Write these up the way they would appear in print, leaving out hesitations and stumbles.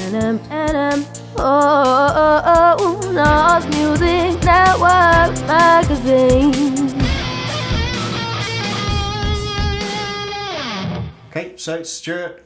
Nas Music Network Magazine. Okay, so it's Stuart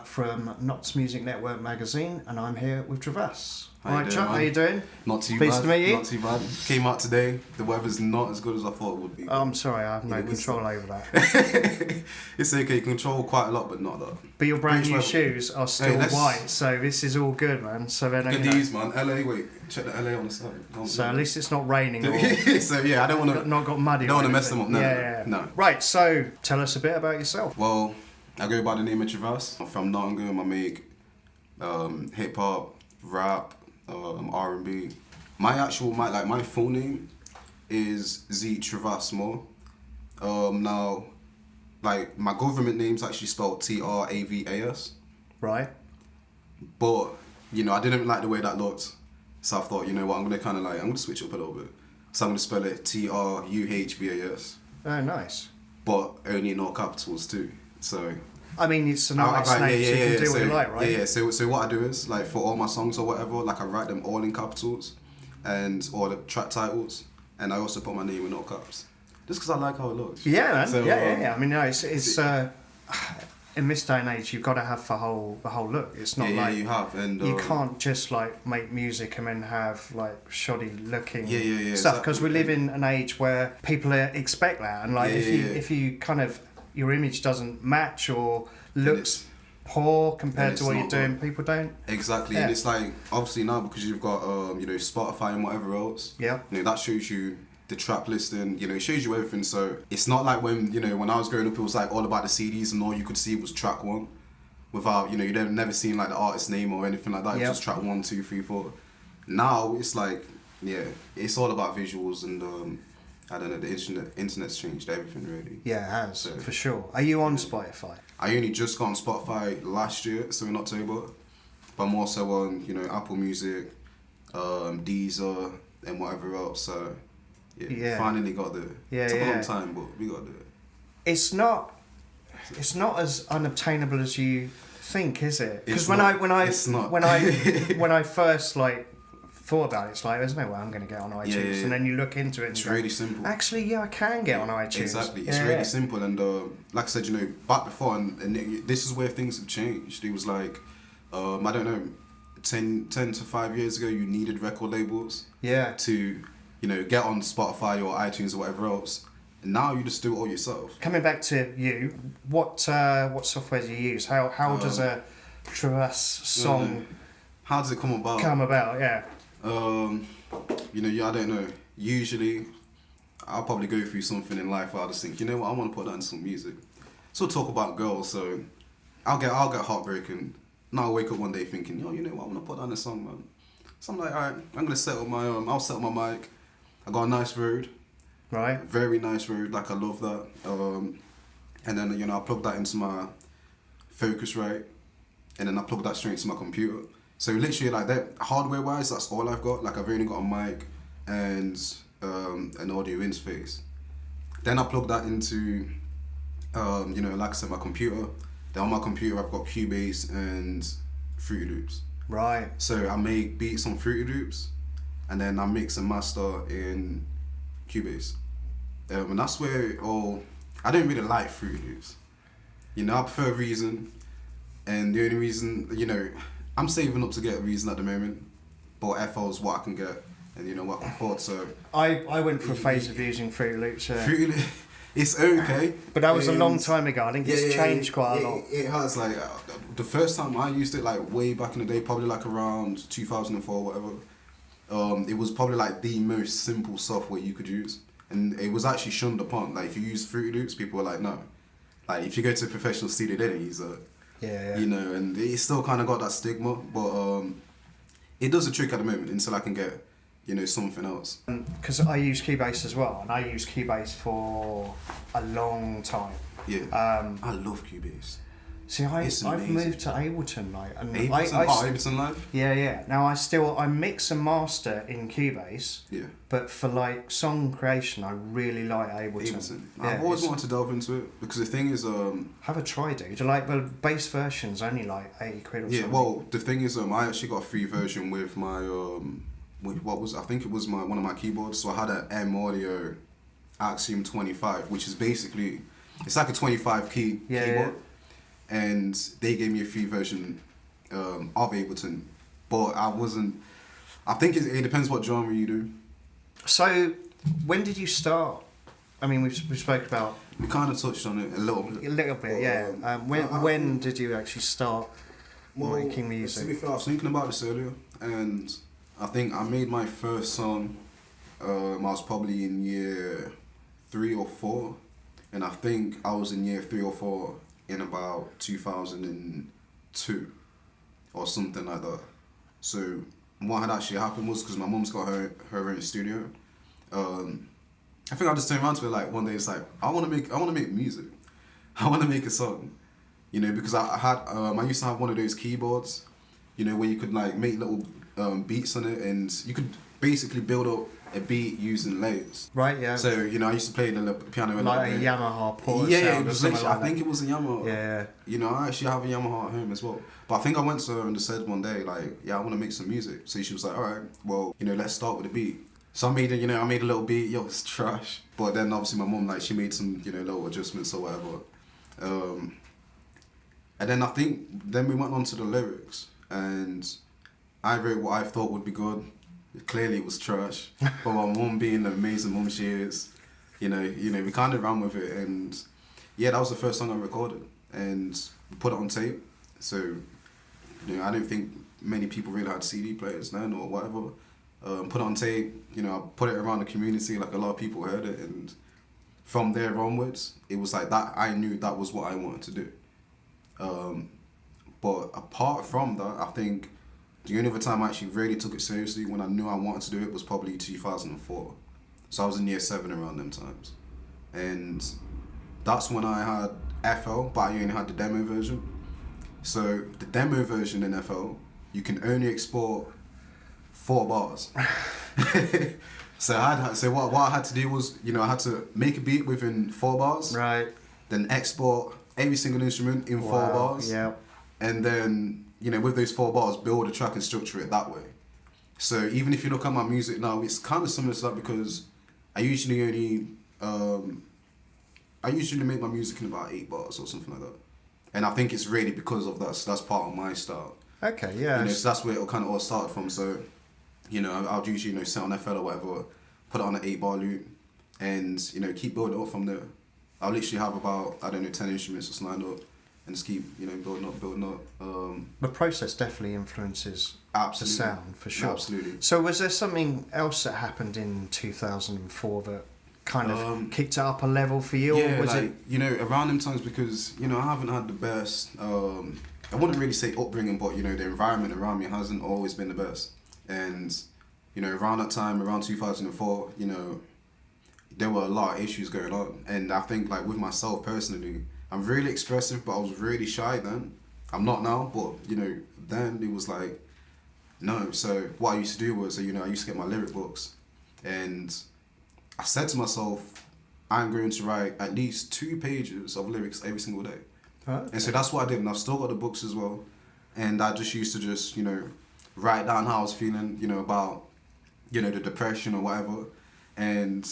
from Knots Music Network Magazine, and I'm here with TRUHVAS. Alright, Chuck, how you doing? Not too Pleased bad. to meet you. Not too bad. Came out today. The weather's not as good as I thought it would be. I'm sorry, I have no control over that. It's okay. You control quite a lot, but not that. But your brand new British shoes are still white, so this is all good, man. So then, Look at these, man. LA, wait. Check the LA on the side. So at least it's not raining or So yeah, I don't want to. not got muddy. Don't or want to mess them anything. up. No. Right, so tell us a bit about yourself. Well, I go by the name of TRUHVAS. I'm from Nottingham. I make hip hop, rap, R&B. My full name is Z TRUHVAS Moore. Now, like, my government name's actually spelled TRAVAS. Right. But, you know, I didn't like the way that looked. So I thought, you know what, I'm gonna switch up a little bit. So I'm gonna spell it TRUHVAS. Oh, nice. But only in all capitals too. So I mean, it's a nice name, so you can do what you like, right? Yeah. So what I do is, like, for all my songs or whatever, like, I write them all in capitals, and all the track titles, and I also put my name in all caps, just because I like how it looks. Yeah, man. So, yeah. I mean, no, it's in this day and age, you've got to have the whole look. It's not like you have, and you can't just like make music and then have like shoddy looking stuff, because exactly. we live in an age where people expect that, and like if you kind of your image doesn't match or looks poor compared to what you're doing, people don't. Exactly, and it's like, obviously now, because you've got you know, Spotify and whatever else. Yeah. You know, that shows you the track listing. You know, it shows you everything. So it's not like when I was growing up, it was like all about the CDs, and all you could see was track one, without, you know, you'd never seen like the artist's name or anything like that. It's just track 1, 2, 3, 4. Now it's like, yeah, it's all about visuals, and I don't know, the internet's changed everything, really. Yeah, it has, for sure. Are you on Spotify? I only just got on Spotify last year, so in October. But I'm also on, you know, Apple Music, Deezer, and whatever else. So finally got there. Yeah, it took a long time, but we got there. It's not as unobtainable as you think, is it? Because when I first like thought about it, it's like, there's no way I'm going to get on iTunes, and then you look into it, and it's really simple. Actually, yeah, I can get on iTunes. Exactly, it's really simple, and like I said, you know, back before, and this is where things have changed. It was like, I don't know, 10 to 5 years ago, you needed record labels to, you know, get on Spotify or iTunes or whatever else. And now you just do it all yourself. Coming back to you, what software do you use? How does a TRUHVAS song how does it come about? You know, I don't know. Usually, I'll probably go through something in life where I just think, you know what, I want to put that in some music. So talk about girls, so I'll get heartbroken. Now I'll wake up one day thinking, yo, you know what, I want to put that in a song, man. So I'm like, alright, I'm gonna set up my I'll set up my mic. I got a nice Rode. Right. Very nice Rode, like, I love that. And then, you know, I plug that into my Focusrite, and then I plug that straight into my computer. So literally, like, that hardware wise, that's all I've got. Like, I've only got a mic and an audio interface. Then I plug that into, you know, like I said, my computer. Then on my computer, I've got Cubase and Fruity Loops. Right. So I make beats on Fruity Loops, and then I mix and master in Cubase. And that's where I don't really like Fruity Loops. You know, I prefer Reason, and the only reason, you know, I'm saving up to get Reason at the moment, but FL is what I can get, and you know what I can afford. So I went for a phase of using Fruity Loops. Fruity Loops, it's okay, but that was a long time ago. I think it's changed quite a lot. It has. Like, the first time I used it, like, way back in the day, probably like around 2004 or whatever. It was probably like the most simple software you could use, and it was actually shunned upon. Like, if you use Fruity Loops, people were like, no. Like, if you go to a professional studio, they don't use it. You know, and it still kind of got that stigma, but it does a trick at the moment until I can get, you know, something else. Because I use Cubase as well, and I used Cubase for a long time. Yeah. I love Cubase. See, I've moved to Ableton, like, and Ableton Live. Yeah. Now I mix and master in Cubase. Yeah. But for like song creation, I really like Ableton. Yeah, I've always wanted to delve into it because the thing is, have a try, dude. Like the bass version's only like 80 quid or something. Yeah. Well, the thing is, I actually got a free version with my I think it was one of my keyboards. So I had an M Audio Axiom 25, which is basically it's like a 25 key keyboard. And they gave me a free version of Ableton, but I think it depends what genre you do. So, when did you start? I mean, we spoke about. We kind of touched on it a little bit. A little bit, yeah. When did you actually start making music? To be fair, I was thinking about this earlier, and I think I made my first song. I was probably in year 3 or 4, and I think I was in year 3 or 4 in about 2002 or something like that. So what had actually happened was because my mum's got her own studio. I think I just turned around to her like one day. It's like I want to make music. I want to make a song, you know, because I used to have one of those keyboards, you know, where you could like make little beats on it, and you could basically build up a beat using layers. Right, yeah. So, you know, I used to play the piano like a Yamaha Porter sound or something like I think it was a Yamaha. Yeah. You know, I actually have a Yamaha at home as well. But I think I went to her and just said one day, like, yeah, I want to make some music. So she was like, all right, well, you know, let's start with a beat. So I made a little beat. Yo, it's trash. But then obviously my mum, like, she made some, you know, little adjustments or whatever. And then I think, then we went on to the lyrics. And I wrote what I thought would be good. Clearly it was trash, but my mum being the amazing mum she is, you know, we kind of ran with it, and yeah, that was the first song I recorded, and we put it on tape. So, you know, I don't think many people really had CD players then or whatever. Put it on tape, you know, I put it around the community, like a lot of people heard it, and from there onwards, it was like that. I knew that was what I wanted to do. But apart from that, I think the only other time I actually really took it seriously when I knew I wanted to do it was probably 2004. So I was in year 7 around them times. And that's when I had FL, but I only had the demo version. So the demo version in FL, you can only export 4 bars. So what I had to do was, you know, I had to make a beat within 4 bars. Right. Then export every single instrument in 4 bars. Yeah. And then, you know, with those 4 bars, build a track and structure it that way. So even if you look at my music now, it's kind of similar to that because I usually make my music in about 8 bars or something like that. And I think it's really because of that. So that's part of my style. Okay, yeah. You know, so that's where it kind of all started from. So, you know, I'll usually, you know, set on FL or whatever, put it on an 8-bar loop, and, you know, keep building up from there. I'll literally have about, 10 instruments just lined up. And just keep, you know, building up. The process definitely influences the sound, for sure. Absolutely. So was there something else that happened in 2004 that kind of kicked it up a level for you? Yeah, or was like, it... you know, around them times because, you know, I haven't had the best, I wouldn't really say upbringing, but, you know, the environment around me hasn't always been the best. And, you know, around that time, around 2004, you know, there were a lot of issues going on. And I think, like, with myself personally, I'm really expressive, but I was really shy then. I'm not now, but, you know, then it was like, no. So what I used to do was, you know, I used to get my lyric books, and I said to myself, I'm going to write at least 2 pages of lyrics every single day. Okay. And so that's what I did, and I've still got the books as well. And I just used to just, you know, write down how I was feeling, you know, about, you know, the depression or whatever. And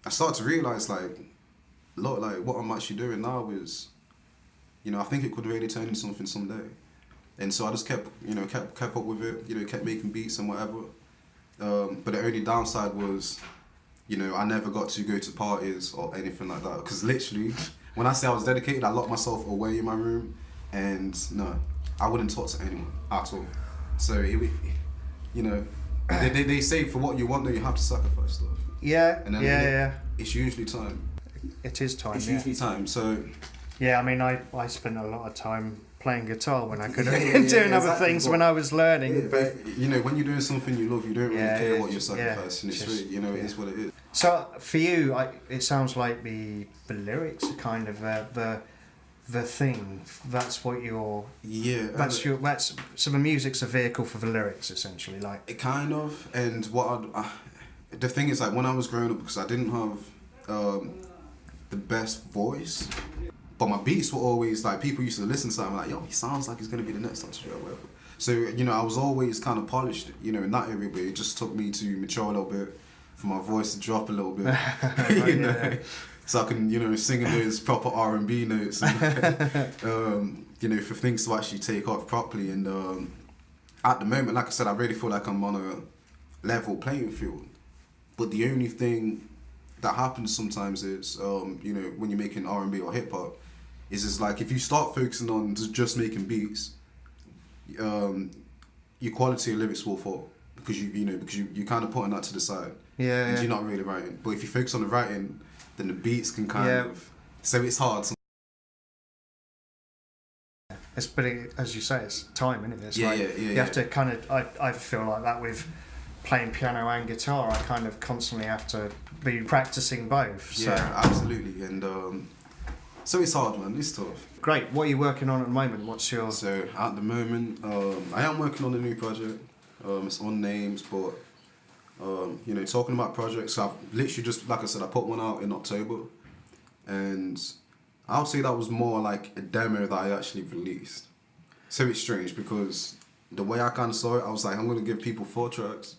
I started to realize, like, look, like, what I'm actually doing now is, you know, I think it could really turn into something someday. And so I just kept up with it, you know, kept making beats and whatever. But the only downside was, you know, I never got to go to parties or anything like that. Because literally, when I say I was dedicated, I locked myself away in my room, and no, I wouldn't talk to anyone at all. So, you know, they say for what you want, though, you have to sacrifice stuff. Yeah, and then yeah. It's usually time. It is time, It's usually time, so... Yeah, I mean, I spent a lot of time playing guitar when I could have doing other things when I was learning. Yeah, but, you know, when you're doing something you love, you don't really care what you're sacrificing. It's really, you know, it is what it is. So for you, it sounds like the lyrics are kind of the thing. That's what you're. Yeah. That's so the music's a vehicle for the lyrics, essentially. Like it kind of, and the thing is, like when I was growing up, because I didn't have the best voice, but my beats were always like people used to listen to them like, yo, he sounds like he's gonna be the next Dr. Dre or whatever. So I was always kind of polished, in that area. But it just took me to mature a little bit, for my voice to drop a little bit, Yeah. So I can sing in those proper R&B notes, and, for things to actually take off properly. And at the moment, like I said, I really feel like I'm on a level playing field. But the only thing that happens sometimes is, when you're making R&B or hip hop, is it's like if you start focusing on just making beats, your quality of lyrics will fall because you kind of putting that to the side. Yeah. And you're not really writing. But if you focus on the writing, then the beats can kind of. So it's hard. But as you say, it's time, isn't it? It's Yeah. You have to kind of. I feel like that with playing piano and guitar. I kind of constantly have to be practicing both. So. Yeah, absolutely. And so it's hard, man. It's tough. Great. What are you working on at the moment? What's your... So at the moment, I am working on a new project. It's on names, but talking about projects, I've literally just, like I said, I put one out in October, and I would say that was more like a demo that I actually released. So it's strange because the way I kind of saw it, I was like, I'm going to give people 4 tracks,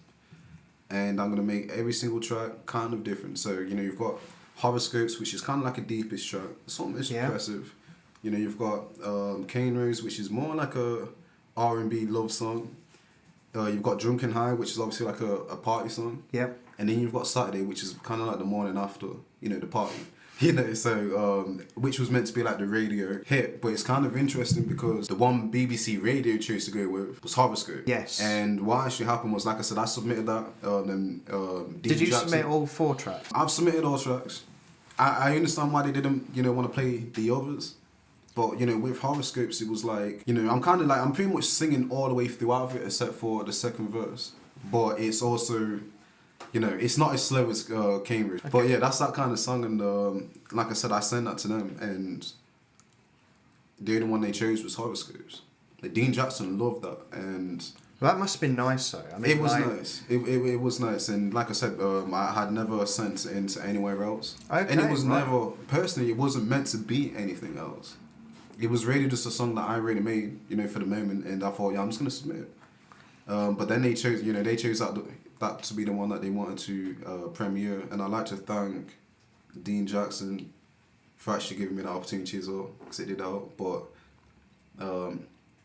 and I'm going to make every single track kind of different. So, you've got Horoscopes, which is kind of like a deepest track. It's almost impressive. You've got Cane Rose, which is more like a R&B love song. You've got Drunken High, which is obviously like a party song. Yep. And then you've got Saturday, which is kind of like the morning after, the party. So which was meant to be like the radio hit, but it's kind of interesting because the one BBC radio chose to go with was Horoscope. Yes. And what actually happened was, like I said, I submitted that. Did you submit all 4 tracks? I've submitted all tracks. I understand why they didn't, want to play the others. But, with Horoscopes, it was like, I'm pretty much singing all the way throughout of it except for the second verse. But it's also, it's not as slow as Cambridge. Okay. But yeah, that's that kind of song. And like I said, I sent that to them. And the only one they chose was Horoscopes. Dean Jackson loved that. And well, that must have been nice, though. I mean, it was nice. It was nice. And like I said, I had never sent it into anywhere else. Okay, and it was never, personally, it wasn't meant to be anything else. It was really just a song that I really made, for the moment, and I thought, I'm just gonna submit it. But then they chose, that to be the one that they wanted to premiere, and I'd like to thank Dean Jackson for actually giving me that opportunity as well, because it did help. But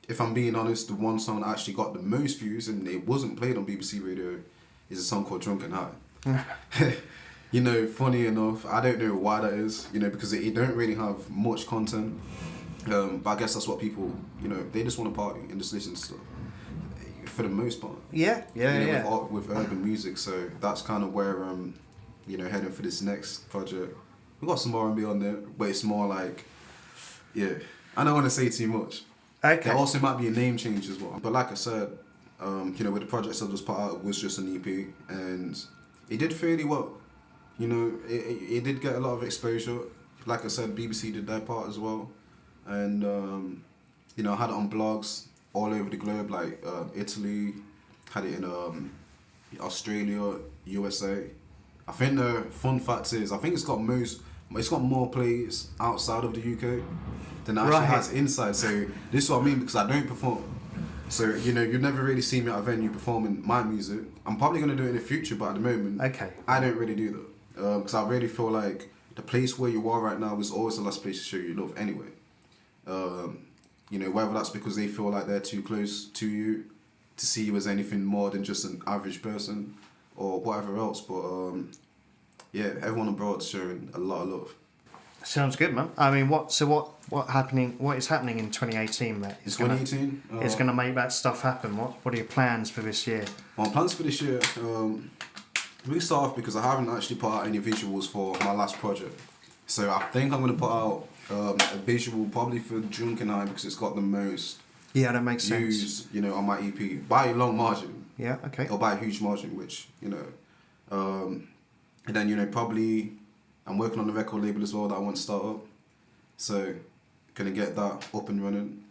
if I'm being honest, the one song that actually got the most views, and it wasn't played on BBC Radio, is a song called Drunken High. Funny enough, I don't know why that is, because it don't really have much content. But I guess that's what people, they just want to party and just listen to stuff. For the most part. Yeah. With urban music, so that's kind of where I'm, heading for this next project. We got some R&B on there, but it's more like, I don't want to say too much. Okay. There also might be a name change as well. But like I said, with the projects I just put out, it was just an EP, and it did fairly well. It did get a lot of exposure. Like I said, BBC did their part as well. And, I had it on blogs all over the globe, like Italy, had it in Australia, USA. I think the fun fact is, I think it's got more plays outside of the UK than it actually has inside. So this is what I mean, because I don't perform. So, you never really see me at a venue performing my music. I'm probably going to do it in the future, but at the moment, I don't really do that. Because I really feel like the place where you are right now is always the last place to show your love anyway. Whether that's because they feel like they're too close to you to see you as anything more than just an average person or whatever else. But everyone abroad's showing a lot of love. Sounds good, man. I mean, what is happening in 2018 that is 2018 is going to make that stuff happen? What are your plans for this year? My plans for this year, we start off because I haven't actually put out any visuals for my last project. So I think I'm going to put out a visual probably for Drunken High because it's got the most that makes views, sense. on my EP by a long margin. Yeah, okay. Or by a huge margin, which, and then, probably I'm working on a record label as well that I want to start up. So gonna get that up and running,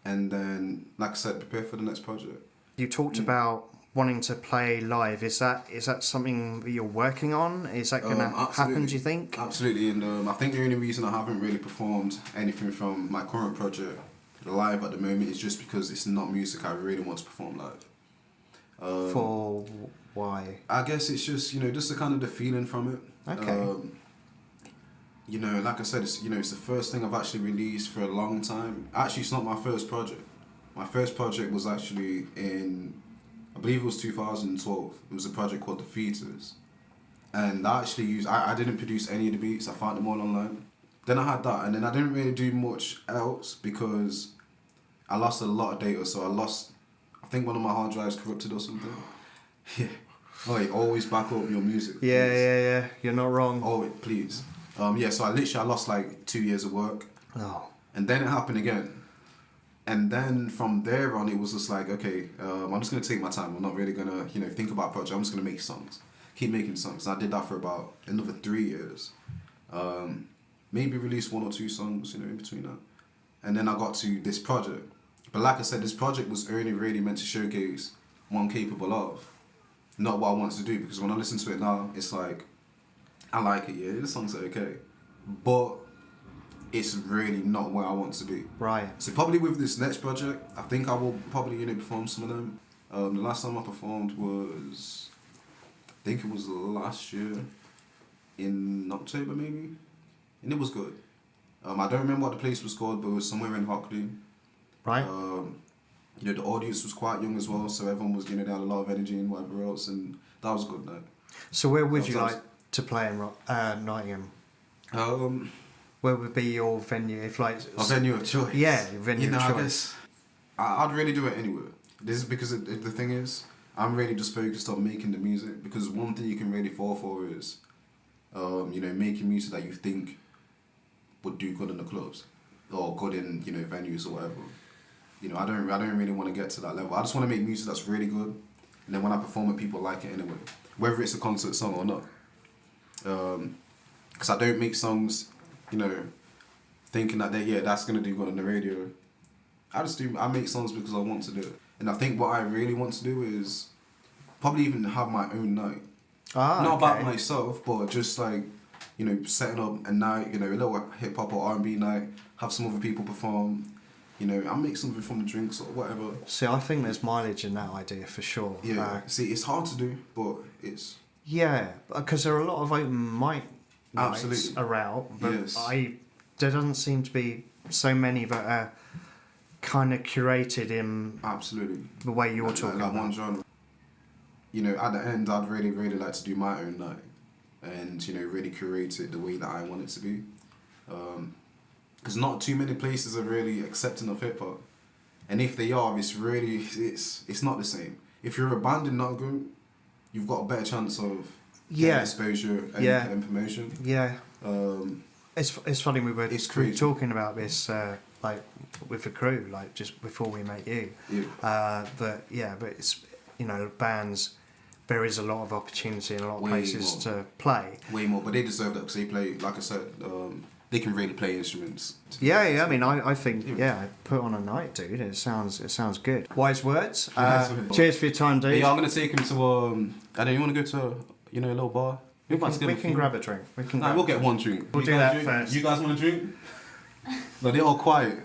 and then, like I said, prepare for the next project. You talked about wanting to play live. Is that something that you're working on? Is that going to happen, do you think? Absolutely, and I think the only reason I haven't really performed anything from my current project live at the moment is just because it's not music I really want to perform live. For why? I guess it's just, just the kind of the feeling from it. Okay. Like I said, it's the first thing I've actually released for a long time. Actually, it's not my first project. My first project was actually in, I believe it was 2012. It was a project called The Features. And I actually I didn't produce any of the beats. I found them all online. Then I had that, and then I didn't really do much else because I lost a lot of data. So I think one of my hard drives corrupted or something. Yeah. Oh, always back up your music. Please. Yeah. You're not wrong. Oh, please. So I lost like 2 years of work. Oh. And then it happened again. And then from there on, it was just like, okay, I'm just going to take my time. I'm not really going to, think about projects. I'm just going to make songs. Keep making songs. And I did that for about another 3 years. Maybe release 1 or 2 songs, in between that. And then I got to this project. But like I said, this project was only really meant to showcase what I'm capable of. Not what I want to do. Because when I listen to it now, it's like, I like it, yeah. The songs are okay. But it's really not where I want to be. Right. So probably with this next project, I think I will probably perform some of them. The last time I performed was, I think it was last year, in October maybe, and it was good. I don't remember what the place was called, but it was somewhere in Hockley. Right. The audience was quite young as well, so everyone was they had a lot of energy and whatever else, and that was a good night. So where would you like to play in Nottingham? Where would be your venue if like a venue of choice? Yeah, venue of choice. I guess I'd really do it anywhere. This is because the thing is, I'm really just focused on making the music, because one thing you can really fall for is, making music that you think would do good in the clubs or good in venues or whatever. I don't really want to get to that level. I just want to make music that's really good, and then when I perform it, people like it anyway, whether it's a concert song or not. Because I don't make songs, thinking that that's gonna do good on the radio. I make songs because I want to do it. And I think what I really want to do is probably even have my own night. Not about myself, but just like, setting up a night, a little hip hop or R&B night, have some other people perform, I'll make something from the drinks or whatever. See, I think there's mileage in that idea for sure. Yeah, see, it's hard to do, but it's... Yeah, because there are a lot of open mic nights Absolutely. around, but Yes. there doesn't seem to be so many that are kind of curated in Absolutely. the way you're talking like about. one genre. At the end, I'd really, really like to do my own night and, really curate it the way that I want it to be. Because not too many places are really accepting of hip-hop. And if they are, it's not the same. If you're a band in Nottingham, you've got a better chance of getting exposure and promotion. Yeah. It's funny, we were talking about this like with the crew, like just before we met you. Yeah. But it's bands. There is a lot of opportunity in a lot of places to play. Way more, but they deserve that because they play. Like I said, they can really play instruments. Yeah. I mean, I think put on a night, dude. It sounds good. Wise words. Cheers for your time, dude. Yeah, I'm gonna take him to I don't. You want to go to a little bar? We can grab a drink. We'll get one drink. We'll do that first. You guys want a drink? No, they're all quiet.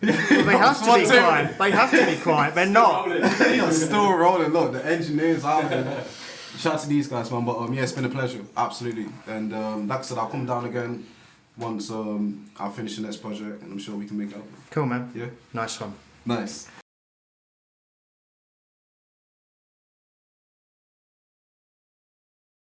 Well, they have to be quiet. They have to be quiet. They're not. They're still rolling. Look, the engineers out there. Shout out to these guys, man. But it's been a pleasure, absolutely. And like I said, I'll come down again once I'll finish the next project, and I'm sure we can make it up. Cool, man. Yeah. Nice one. Nice.